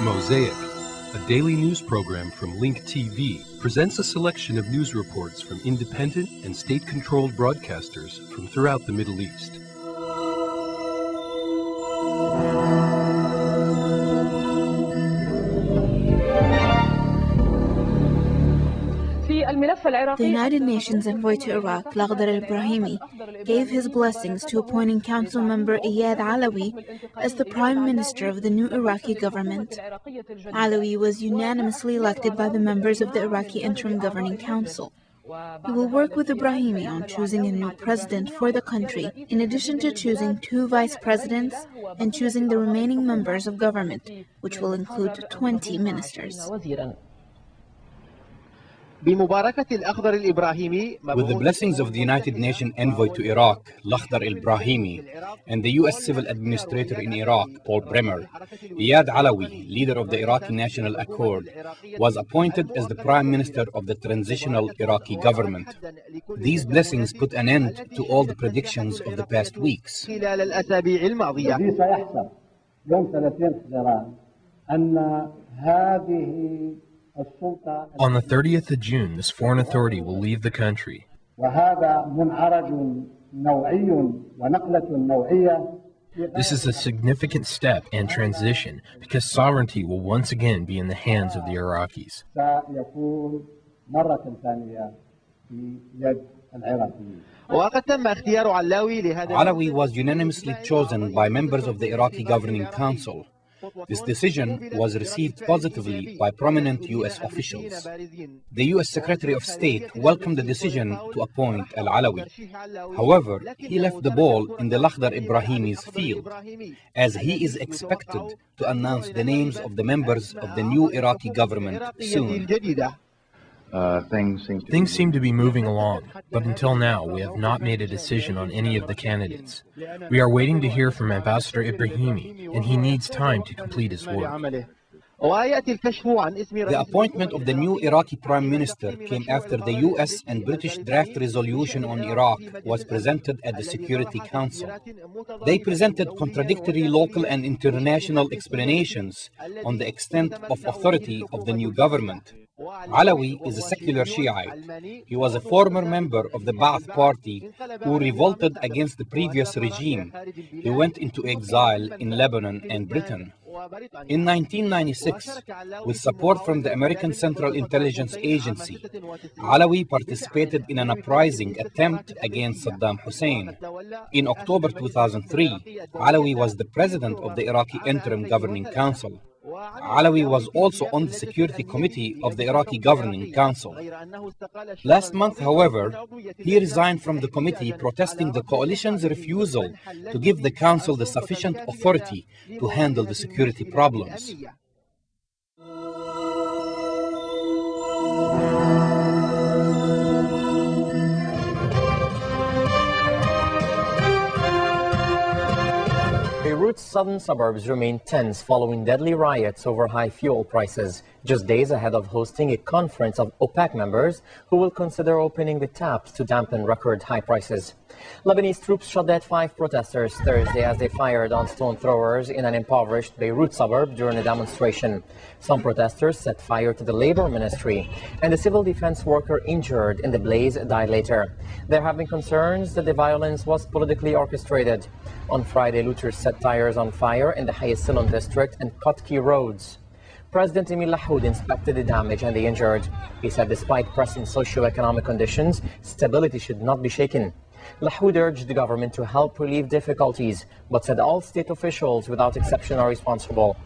Mosaic, a daily news program from Link TV, presents a selection of news reports from independent and state-controlled broadcasters from throughout the Middle East. The United Nations envoy to Iraq, Al-Manar al-Brahimi, gave his blessings to appointing Council member Iyad Alawi as the Prime Minister of the new Iraqi government. Alawi was unanimously elected by the members of the Iraqi Interim Governing Council. He will work with Brahimi on choosing a new president for the country, in addition to choosing 2 vice presidents and choosing the remaining members of government, which will include 20 ministers. With the blessings of the United Nations envoy to Iraq, Al-Manar al-Brahimi, and the U.S. Civil Administrator in Iraq, Paul Bremer, Iyad Alawi, leader of the Iraqi National Accord, was appointed as the Prime Minister of the transitional Iraqi government. These blessings put an end to all the predictions of the past weeks. On the 30th of June, this foreign authority will leave the country. This is a significant step and transition because sovereignty will once again be in the hands of the Iraqis. Alawi was unanimously chosen by members of the Iraqi Governing Council. This decision was received positively by prominent U.S. officials. The U.S. Secretary of State welcomed the decision to appoint Al-Alawi. However, he left the ball in the Al-Manar Ibrahimi's field, as he is expected to announce the names of the members of the new Iraqi government soon. Things seem to be moving along, but until now we have not made a decision on any of the candidates. We are waiting to hear from Ambassador Ibrahimi, and he needs time to complete his work. The appointment of the new Iraqi Prime Minister came after the U.S. and British draft resolution on Iraq was presented at the Security Council. They presented contradictory local and international explanations on the extent of authority of the new government. Alawi is a secular Shiite. He was a former member of the Ba'ath Party who revolted against the previous regime. He went into exile in Lebanon and Britain. In 1996, with support from the American Central Intelligence Agency, Alawi participated in an uprising attempt against Saddam Hussein. In October 2003, Alawi was the president of the Iraqi Interim Governing Council. Alawi was also on the Security Committee of the Iraqi Governing Council. Last month, however, he resigned from the committee, protesting the coalition's refusal to give the council the sufficient authority to handle the security problems. Beirut's southern suburbs remain tense following deadly riots over high fuel prices, just days ahead of hosting a conference of OPEC members who will consider opening the taps to dampen record high prices. Lebanese troops shot dead 5 protesters Thursday as they fired on stone throwers in an impoverished Beirut suburb during a demonstration. Some protesters set fire to the labor ministry, and a civil defense worker injured in the blaze died later. There have been concerns that the violence was politically orchestrated. On Friday, looters set tires on fire in the Hayat district and cut key roads. President Emil Lahoud inspected the damage and the injured. He said despite pressing socio-economic conditions, stability should not be shaken. Lahoud urged the government to help relieve difficulties, but said all state officials without exception are responsible.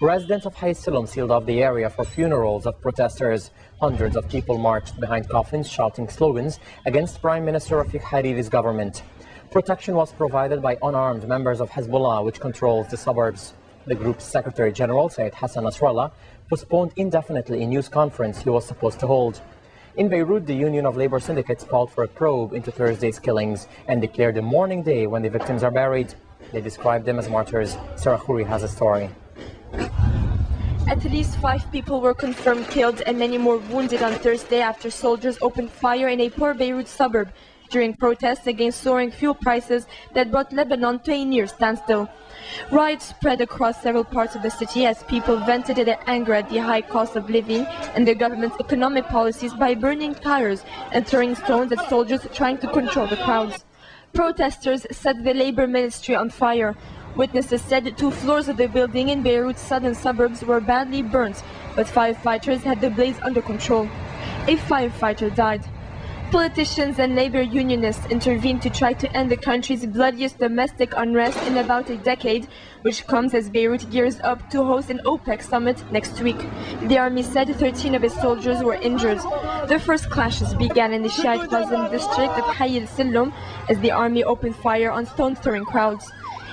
Residents of Hayat sealed off the area for funerals of protesters. Hundreds of people marched behind coffins shouting slogans against Prime Minister Rafiq Hariri's government. Protection was provided by unarmed members of Hezbollah, which controls the suburbs. The group's Secretary General, Sayyid Hassan Nasrallah, postponed indefinitely a news conference he was supposed to hold. In Beirut, the Union of Labor Syndicates called for a probe into Thursday's killings and declared a mourning day when the victims are buried. They described them as martyrs. Sarah Khoury has a story. At least 5 people were confirmed killed and many more wounded on Thursday after soldiers opened fire in a poor Beirut suburb during protests against soaring fuel prices that brought Lebanon to a near standstill. Riots spread across several parts of the city as people vented their anger at the high cost of living and the government's economic policies by burning tires and throwing stones at soldiers trying to control the crowds. Protesters set the labor ministry on fire. Witnesses said 2 floors of the building in Beirut's southern suburbs were badly burnt, but firefighters had the blaze under control. A firefighter died. Politicians and labor unionists intervened to try to end the country's bloodiest domestic unrest in about a decade, which comes as Beirut gears up to host an OPEC summit next week. The army said 13 of its soldiers were injured. The first clashes began in the Shiite Muslim district of Hayy al-Sillum as the army opened fire on stone-throwing crowds.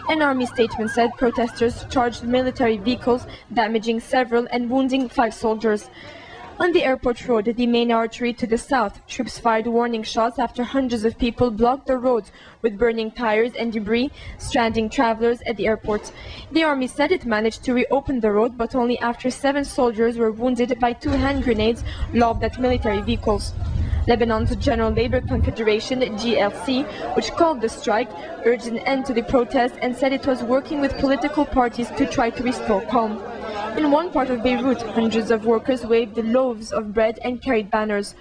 An army statement said protesters charged military vehicles, damaging several and wounding 5 soldiers. On the airport road, the main artery to the south, troops fired warning shots after hundreds of people blocked the road with burning tires and debris, stranding travelers at the airport. The army said it managed to reopen the road, but only after 7 soldiers were wounded by 2 hand grenades lobbed at military vehicles. Lebanon's General Labor Confederation, GLC, which called the strike, urged an end to the protest and said it was working with political parties to try to restore calm. In one part of Beirut, hundreds of workers waved loaves of bread and carried banners.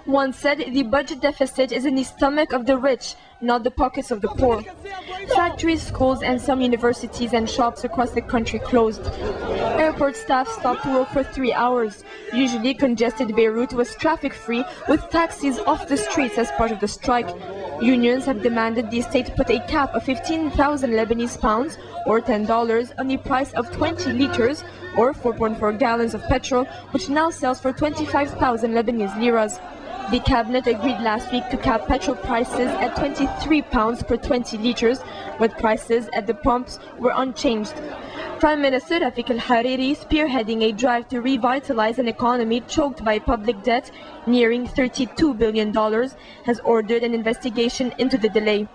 One said the budget deficit is in the stomach of the rich, not the pockets of the poor. Factories, schools, and some universities and shops across the country closed. Airport staff stopped work for 3 hours. Usually congested Beirut was traffic-free with taxis off the streets as part of the strike. Unions have demanded the state put a cap of 15,000 Lebanese pounds or $10 on the price of 20 liters or 4.4 gallons of petrol, which now sells for 25,000 Lebanese liras. The cabinet agreed last week to cap petrol prices at 23 pounds per 20 liters, but prices at the pumps were unchanged. Prime Minister Rafik al-Hariri, spearheading a drive to revitalize an economy choked by public debt nearing $32 billion, has ordered an investigation into the delay.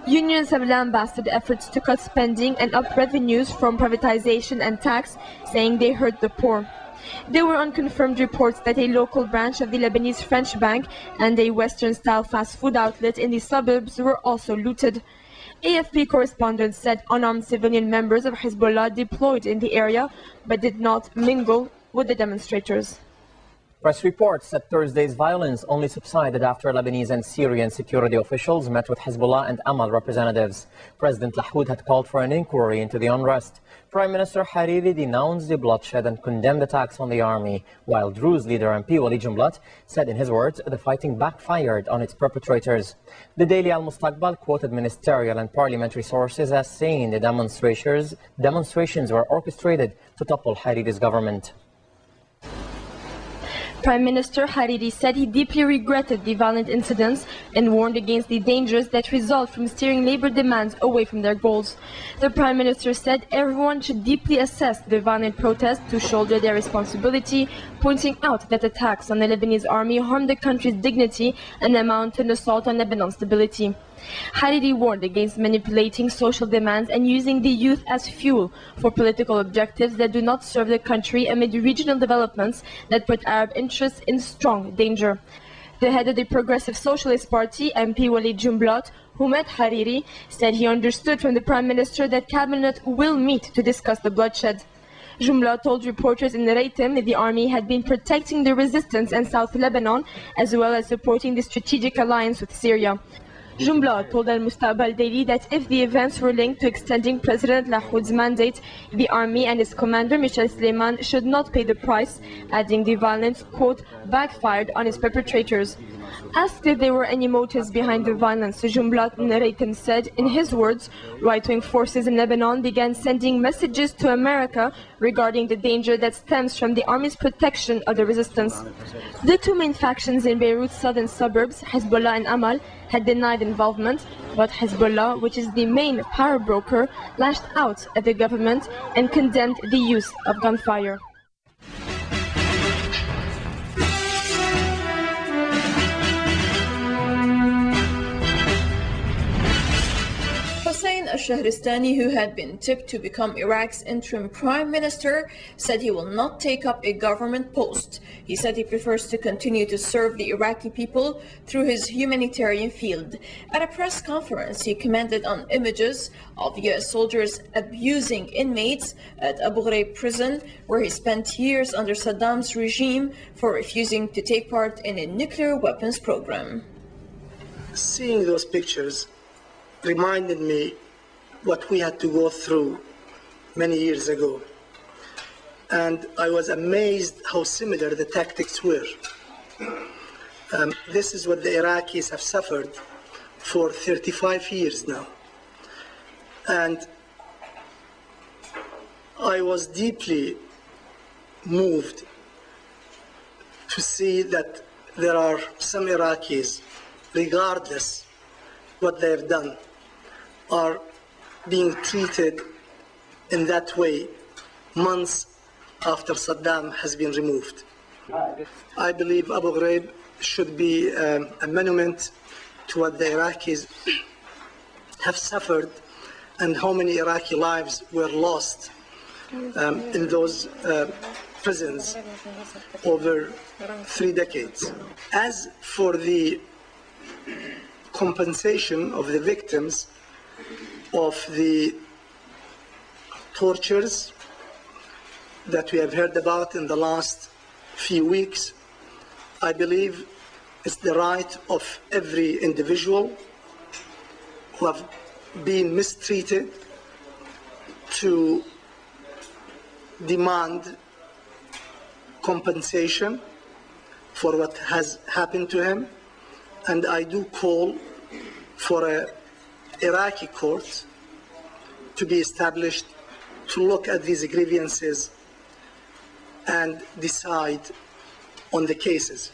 Unions have lambasted efforts to cut spending and up revenues from privatization and tax, saying they hurt the poor. There were unconfirmed reports that a local branch of the Lebanese French bank and a Western-style fast food outlet in the suburbs were also looted. AFP correspondents said unarmed civilian members of Hezbollah deployed in the area but did not mingle with the demonstrators. Press reports that Thursday's violence only subsided after Lebanese and Syrian security officials met with Hezbollah and Amal representatives. President Lahoud had called for an inquiry into the unrest. Prime Minister Hariri denounced the bloodshed and condemned attacks on the army, while Druze leader MP Walid Jumblat said in his words the fighting backfired on its perpetrators. The Daily Al-Mustaqbal quoted ministerial and parliamentary sources as saying the demonstrations were orchestrated to topple Hariri's government. Prime Minister Hariri said he deeply regretted the violent incidents and warned against the dangers that result from steering labor demands away from their goals. The Prime Minister said everyone should deeply assess the violent protests to shoulder their responsibility, pointing out that attacks on the Lebanese army harm the country's dignity and amount to an assault on Lebanon's stability. Hariri warned against manipulating social demands and using the youth as fuel for political objectives that do not serve the country amid regional developments that put Arab interests in strong danger. The head of the Progressive Socialist Party, MP Walid Jumblat, who met Hariri, said he understood from the Prime Minister that Cabinet will meet to discuss the bloodshed. Jumblat told reporters in Raitem that the army had been protecting the resistance in South Lebanon as well as supporting the strategic alliance with Syria. Jumblat told Al-Mustaqbal Daily that if the events were linked to extending President Lahoud's mandate, the army and its commander Michel Sleiman should not pay the price, adding the violence, quote, backfired on its perpetrators. Asked if there were any motives behind the violence, Jumblat Narratem said, in his words, right-wing forces in Lebanon began sending messages to America regarding the danger that stems from the army's protection of the resistance. The two main factions in Beirut's southern suburbs, Hezbollah and Amal, had denied involvement, but Hezbollah, which is the main power broker, lashed out at the government and condemned the use of gunfire. Hossein al-Shahristani, who had been tipped to become Iraq's interim prime minister, said he will not take up a government post. He said he prefers to continue to serve the Iraqi people through his humanitarian field. At a press conference, he commented on images of U.S. soldiers abusing inmates at Abu Ghraib prison, where he spent years under Saddam's regime for refusing to take part in a nuclear weapons program. Seeing those pictures reminded me what we had to go through many years ago. And I was amazed how similar the tactics were. This is what the Iraqis have suffered for 35 years now. And I was deeply moved to see that there are some Iraqis, regardless what they have done, are being treated in that way months after Saddam has been removed. I believe Abu Ghraib should be a monument to what the Iraqis have suffered and how many Iraqi lives were lost in those prisons over 3 decades. As for the compensation of the victims of the tortures that we have heard about in the last few weeks, I believe it's the right of every individual who have been mistreated to demand compensation for what has happened to him. And I do call for an Iraqi court to be established to look at these grievances and decide on the cases.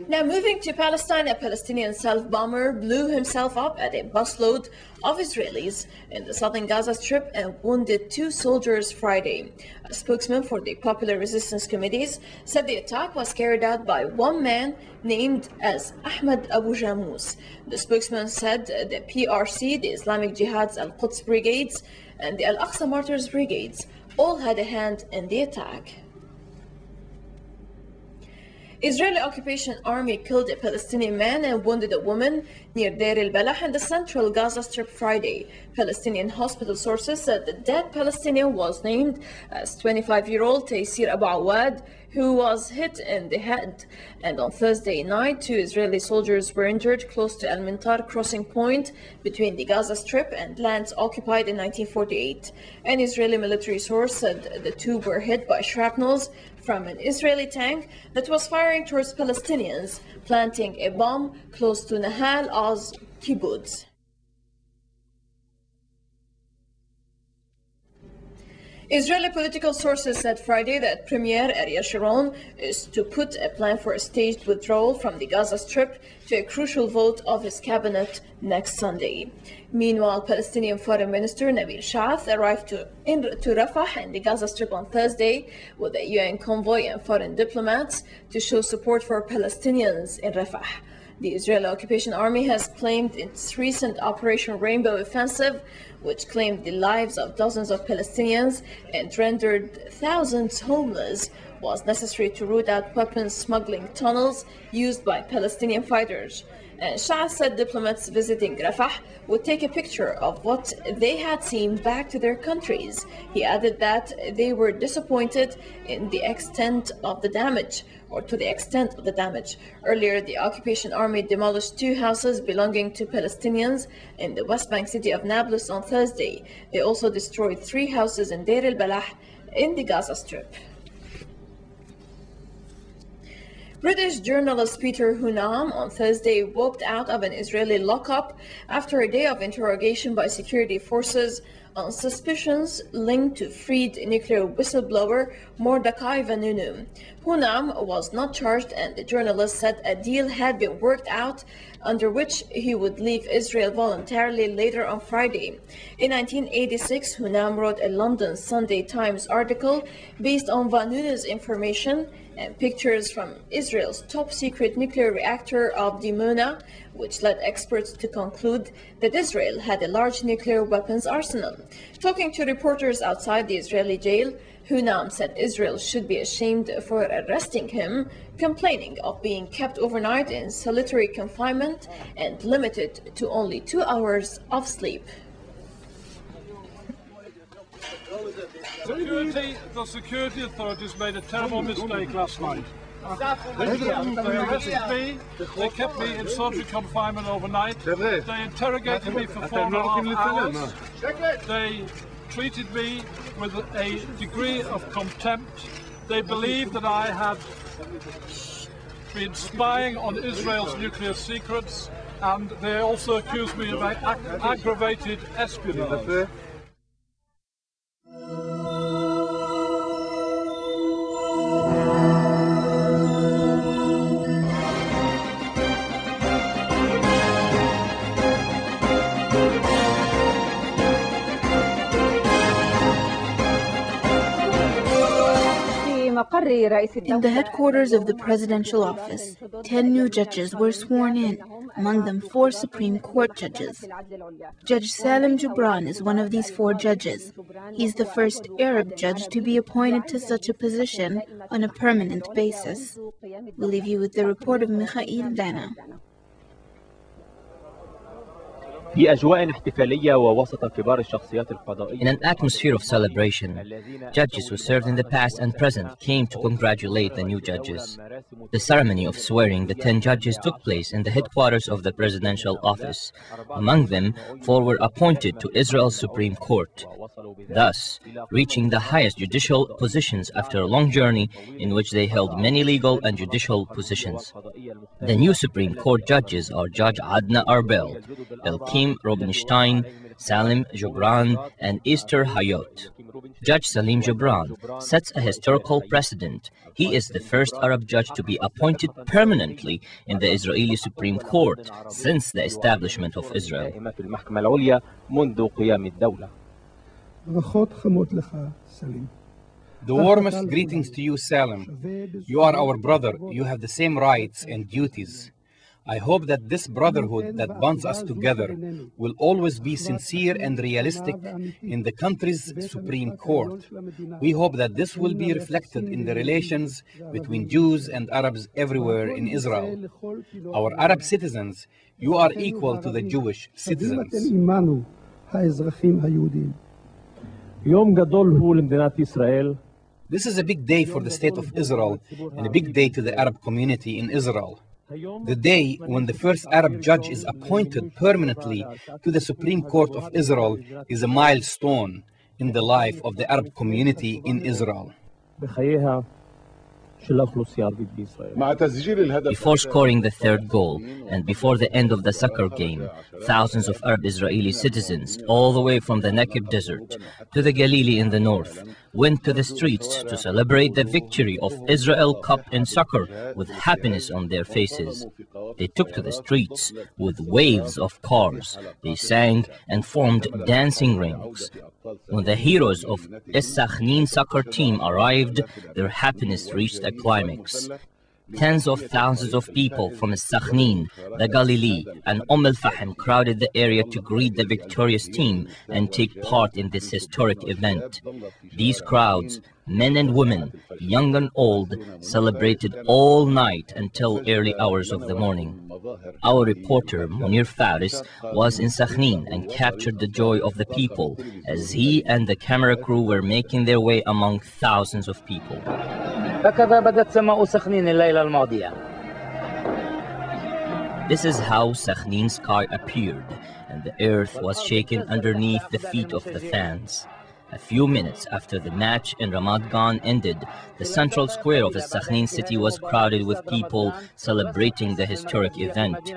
Now moving to Palestine, a Palestinian self-bomber blew himself up at a busload of Israelis in the southern Gaza Strip and wounded 2 soldiers Friday. A spokesman for the Popular Resistance Committees said the attack was carried out by one man named as Ahmed Abu Jamous. The spokesman said the PRC, the Islamic Jihad's Al-Quds Brigades, and the Al-Aqsa Martyrs Brigades all had a hand in the attack. Israeli occupation army killed a Palestinian man and wounded a woman near Deir al-Balah in the central Gaza Strip Friday. Palestinian hospital sources said the dead Palestinian was named as 25-year-old Taysir Abu Awad, who was hit in the head. And on Thursday night, 2 Israeli soldiers were injured close to Al-Manar crossing point between the Gaza Strip and lands occupied in 1948. An Israeli military source said the 2 were hit by shrapnels from an Israeli tank that was firing towards Palestinians, planting a bomb close to Nahal Oz kibbutz. Israeli political sources said Friday that Premier Ariel Sharon is to put a plan for a staged withdrawal from the Gaza Strip to a crucial vote of his cabinet next Sunday. Meanwhile, Palestinian Foreign Minister Nabil Shaath arrived to Rafah in the Gaza Strip on Thursday with a UN convoy and foreign diplomats to show support for Palestinians in Rafah. The Israeli occupation army has claimed its recent Operation Rainbow Offensive, which claimed the lives of dozens of Palestinians and rendered thousands homeless, was necessary to root out weapons smuggling tunnels used by Palestinian fighters. And Shah said diplomats visiting Rafah would take a picture of what they had seen back to their countries. He added that they were disappointed in the extent of the damage, Earlier, the occupation army demolished 2 houses belonging to Palestinians in the West Bank city of Nablus on Thursday. They also destroyed 3 houses in Deir al-Balah in the Gaza Strip. British journalist Peter Hunam on Thursday walked out of an Israeli lockup after a day of interrogation by security forces on suspicions linked to freed nuclear whistleblower Mordechai Vanunu. Hunam was not charged, and the journalist said a deal had been worked out under which he would leave Israel voluntarily later on Friday. In 1986, Hunam wrote a London Sunday Times article based on Vanunu's information and pictures from Israel's top-secret nuclear reactor of Dimona, which led experts to conclude that Israel had a large nuclear weapons arsenal. Talking to reporters outside the Israeli jail, Hunam said Israel should be ashamed for arresting him, complaining of being kept overnight in solitary confinement and limited to only 2 hours of sleep. The security authorities made a terrible mistake last night. They arrested me, they kept me in solitary confinement overnight, they interrogated me for 4.5 hours, they treated me with a degree of contempt. They believed that I had been spying on Israel's nuclear secrets, and they also accused me of aggravated espionage. In the headquarters of the presidential office, 10 new judges were sworn in, among them 4 Supreme Court judges. Judge Salim Jubran is one of these 4 judges. He's the first Arab judge to be appointed to such a position on a permanent basis. We'll leave you with the report of Mikhail Dana. In an atmosphere of celebration, judges who served in the past and present came to congratulate the new judges. The ceremony of swearing the 10 judges took place in the headquarters of the presidential office. Among them, 4 were appointed to Israel's Supreme Court, thus reaching the highest judicial positions after a long journey in which they held many legal and judicial positions. The new Supreme Court judges are Judge Adna Arbel, Elkim Rubinstein, Salim Jubran, and Esther Hayot. Judge Salim Jubran sets a historical precedent. He is the first Arab judge to be appointed permanently in the Israeli Supreme Court since the establishment of Israel. The warmest greetings to you, Salim. You are our brother. You have the same rights and duties. I hope that this brotherhood that bonds us together will always be sincere and realistic in the country's Supreme Court. We hope that this will be reflected in the relations between Jews and Arabs everywhere in Israel. Our Arab citizens, you are equal to the Jewish citizens. This is a big day for the State of Israel and a big day to the Arab community in Israel. The day when the first Arab judge is appointed permanently to the Supreme Court of Israel is a milestone in the life of the Arab community in Israel. Before scoring the 3rd goal and before the end of the soccer game, thousands of Arab Israeli citizens, all the way from the Negev desert to the Galilee in the north, went to the streets to celebrate the victory of Israel Cup in soccer with happiness on their faces. They took to the streets with waves of cars. They sang and formed dancing rings. When the heroes of Sakhnin soccer team arrived, their happiness reached a climax. Tens of thousands of people from Sakhnin, the Galilee, and Al-Fahim crowded the area to greet the victorious team and take part in this historic event. These crowds, men and women, young and old, celebrated all night until early hours of the morning. Our reporter, Munir Faris, was in Sakhnin and captured the joy of the people as he and the camera crew were making their way among thousands of people. This is how Sakhnin's sky appeared, and the earth was shaken underneath the feet of the fans. A few minutes after the match in Ramat Gan ended, the central square of the Sakhnin city was crowded with people celebrating the historic event.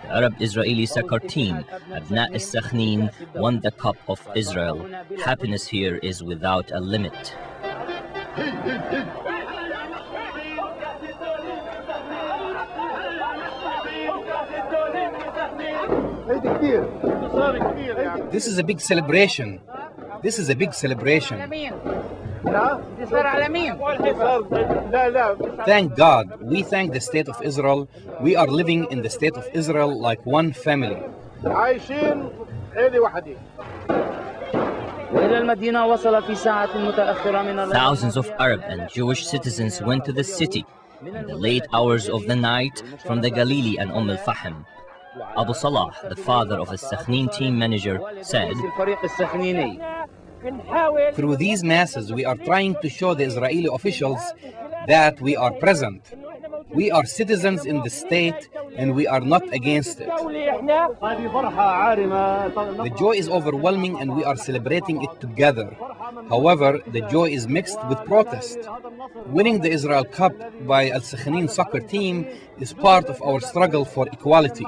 The Arab-Israeli soccer team, Abna al-Sakhnin, won the Cup of Israel. Happiness here is without a limit. This is a big celebration. This is a big celebration. Thank God. We thank the State of Israel. We are living in the State of Israel like one family. Thousands of Arab and Jewish citizens went to the city in the late hours of the night from the Galilee and al-Fahim. Abu Salah, the father of the Sakhnin team manager, said, "Through these masses, we are trying to show the Israeli officials that we are present. We are citizens in the state and we are not against it. The joy is overwhelming and we are celebrating it together. However, the joy is mixed with protest. Winning the Israel Cup by Al-Sakhnin soccer team is part of our struggle for equality."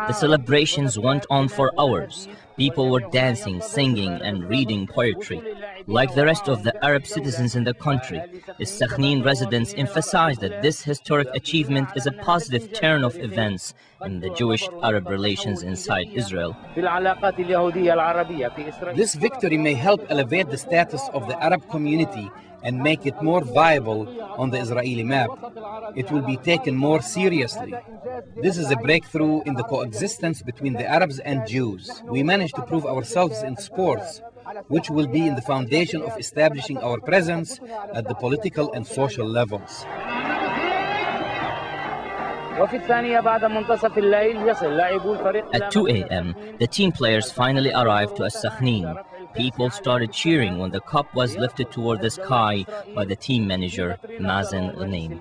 The celebrations went on for hours. People were dancing, singing, and reading poetry. Like the rest of the Arab citizens in the country, the Sakhnin residents emphasized that this historic achievement is a positive turn of events in the Jewish-Arab relations inside Israel. This victory may help elevate the status of the Arab community and make it more viable on the Israeli map. It will be taken more seriously. This is a breakthrough in the coexistence between the Arabs and Jews. We managed to prove ourselves in sports, which will be in the foundation of establishing our presence at the political and social levels. At 2 a.m., the team players finally arrived to Sakhnin. People started cheering when the cup was lifted toward the sky by the team manager, Mazen Ghanem.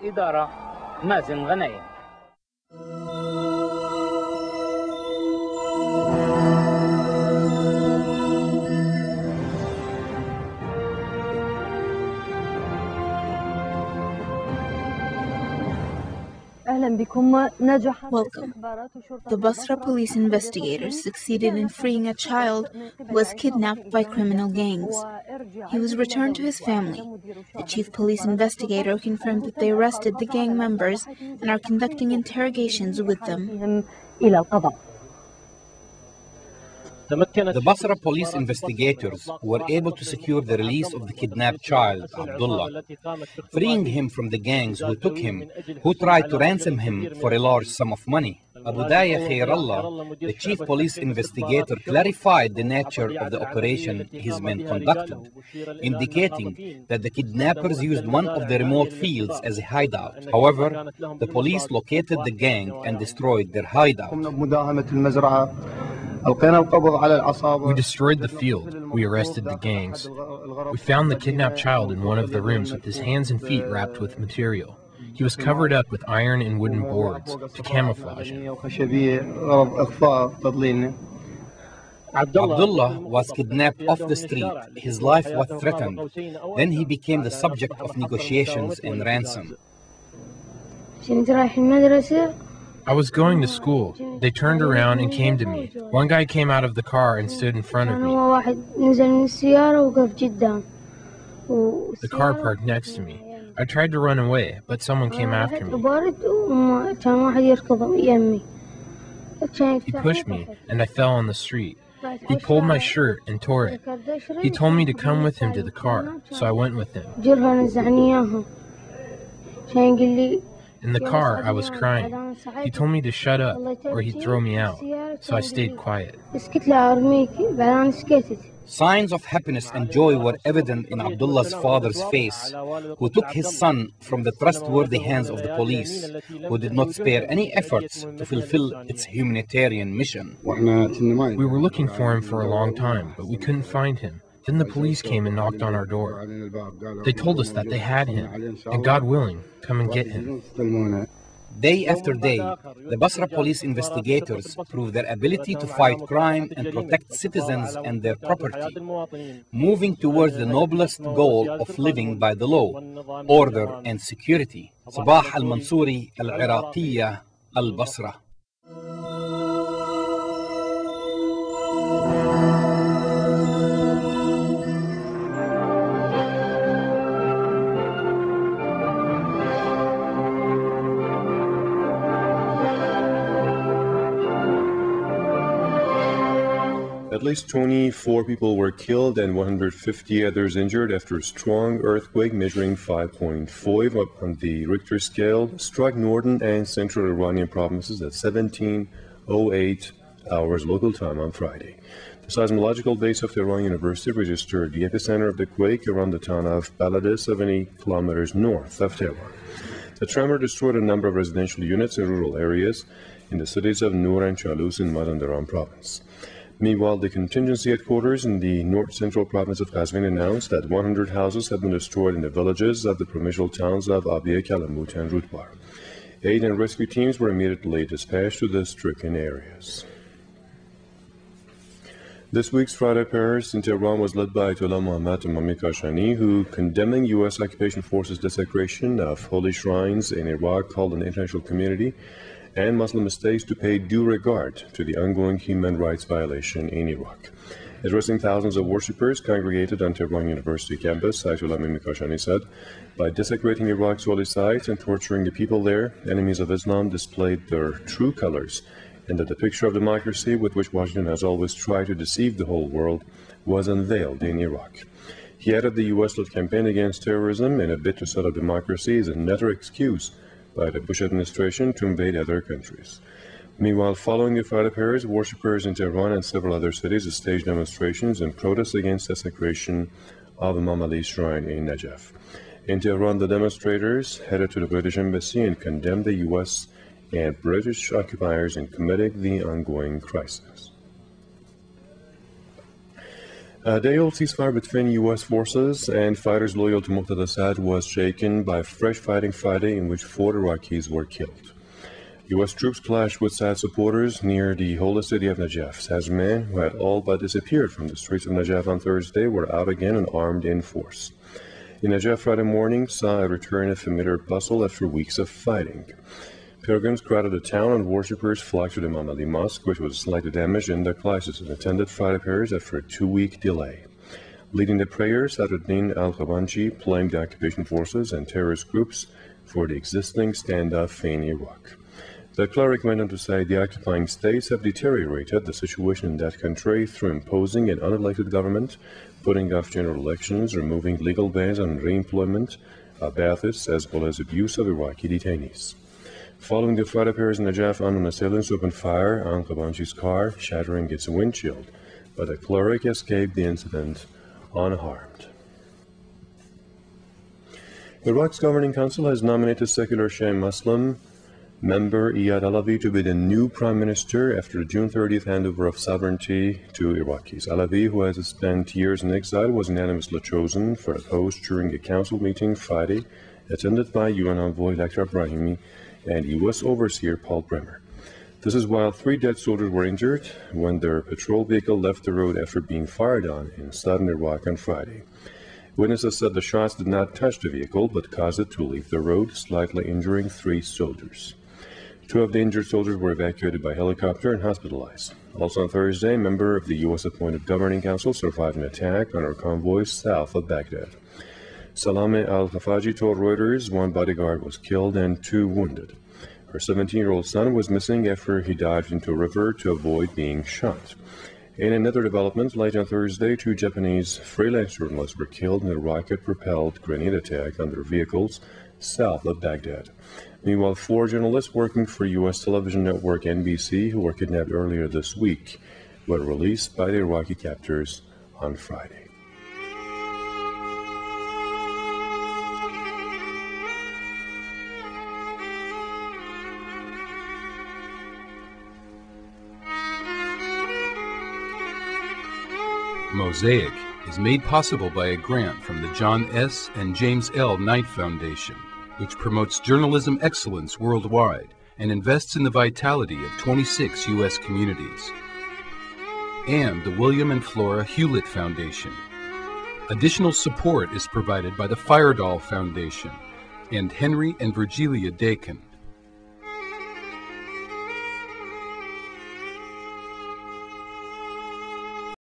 Welcome. The Basra police investigators succeeded in freeing a child who was kidnapped by criminal gangs. He was returned to his family. The chief police investigator confirmed that they arrested the gang members and are conducting interrogations with them. The Basra police investigators were able to secure the release of the kidnapped child, Abdullah, freeing him from the gangs who took him, who tried to ransom him for a large sum of money. Abu Daya Khairallah, the chief police investigator, clarified the nature of the operation his men conducted, indicating that the kidnappers used one of the remote fields as a hideout. However, the police located the gang and destroyed their hideout. We destroyed the field. We arrested the gangs. We found the kidnapped child in one of the rooms with his hands and feet wrapped with material. He was covered up with iron and wooden boards to camouflage him. Abdullah was kidnapped off the street. His life was threatened. Then he became the subject of negotiations and ransom. I was going to school. They turned around and came to me. One guy came out of the car and stood in front of me. The car parked next to me. I tried to run away, but someone came after me. He pushed me, and I fell on the street. He pulled my shirt and tore it. He told me to come with him to the car, so I went with him. In the car, I was crying. He told me to shut up, or he'd throw me out, so I stayed quiet. Signs of happiness and joy were evident in Abdullah's father's face, who took his son from the trustworthy hands of the police, who did not spare any efforts to fulfill its humanitarian mission. We were looking for him for a long time, but we couldn't find him. Then the police came and knocked on our door. They told us that they had him, and God willing, come and get him. Day after day, the Basra police investigators proved their ability to fight crime and protect citizens and their property, moving towards the noblest goal of living by the law, order and security. Sabah al-Mansouri, al-Iraqiyya, al-Basra. At least 24 people were killed and 150 others injured after a strong earthquake measuring 5.5 on the Richter scale struck northern and central Iranian provinces at 17:08 hours local time on Friday. The seismological base of Tehran University registered the epicenter of the quake around the town of Balad, 70 kilometers north of Tehran. The tremor destroyed a number of residential units in rural areas in the cities of Nur and Chalus in Mazandaran province. Meanwhile, the contingency headquarters in the north-central province of Qazvin announced that 100 houses have been destroyed in the villages of the provincial towns of Abiyeh, Kalamut, and Rutbar. Aid and rescue teams were immediately dispatched to the stricken areas. This week's Friday prayers in Tehran was led by Ayatollah Mohammad Imami Kashani, who, condemning U.S. occupation forces' desecration of holy shrines in Iraq, called on the international community and Muslim states to pay due regard to the ongoing human rights violation in Iraq. Addressing thousands of worshippers congregated on Tehran University campus, Ayatollah Imami Kashani said, by desecrating Iraq's holy sites and torturing the people there, enemies of Islam displayed their true colors, and that the picture of democracy with which Washington has always tried to deceive the whole world was unveiled in Iraq. He added the U.S.-led campaign against terrorism in a bid to set up democracy is another excuse by the Bush administration to invade other countries. Meanwhile, following the Friday prayers, worshippers in Tehran and several other cities staged demonstrations and protests against desecration of Imam Ali's shrine in Najaf. In Tehran, the demonstrators headed to the British embassy and condemned the U.S. and British occupiers in committing the ongoing crisis. A day-old ceasefire between U.S. forces and fighters loyal to Muqtada Assad was shaken by fresh fighting Friday in which 4 Iraqis were killed. U.S. troops clashed with Assad supporters near the holy city of Najaf. Assad's men, who had all but disappeared from the streets of Najaf on Thursday, were out again and armed in force. In Najaf Friday morning saw a return of familiar bustle after weeks of fighting. Pilgrims crowded the town and worshippers flocked to the Imam Ali Mosque, which was slightly damaged in the crisis, and attended Friday prayers after a 2-week delay. Leading the prayers, Sadruddin al-Khabanchi blamed the occupation forces and terrorist groups for the existing standoff in Iraq. The cleric went on to say the occupying states have deteriorated the situation in that country through imposing an unelected government, putting off general elections, removing legal bans on re-employment of Baathists, as well as abuse of Iraqi detainees. Following the Friday prayers in Najaf, unknown assailants opened fire on Khabanchi's car, shattering its windshield, but the cleric escaped the incident unharmed. Iraq's governing council has nominated secular Shia Muslim member Iyad Alavi to be the new prime minister after the June 30th handover of sovereignty to Iraqis. Alavi, who has spent years in exile, was unanimously chosen for the post during a council meeting Friday, attended by UN envoy Lakhdar Brahimi and U.S. Overseer Paul Bremer. This is while 3 dead soldiers were injured when their patrol vehicle left the road after being fired on in southern Iraq on Friday. Witnesses said the shots did not touch the vehicle but caused it to leave the road, slightly injuring 3 soldiers. 2 of the injured soldiers were evacuated by helicopter and hospitalized. Also on Thursday, a member of the U.S.-appointed governing council survived an attack on her convoy south of Baghdad. Salame al-Khafaji told Reuters 1 bodyguard was killed and 2 wounded. Her 17-year-old son was missing after he dived into a river to avoid being shot. In another development, late on Thursday, 2 Japanese freelance journalists were killed in a rocket-propelled grenade attack on their vehicles south of Baghdad. Meanwhile, 4 journalists working for U.S. television network NBC, who were kidnapped earlier this week, were released by the Iraqi captors on Friday. Mosaic is made possible by a grant from the John S. and James L. Knight Foundation, which promotes journalism excellence worldwide and invests in the vitality of 26 U.S. communities, and the William and Flora Hewlett Foundation. Additional support is provided by the Firedoll Foundation and Henry and Virgilia Dakin.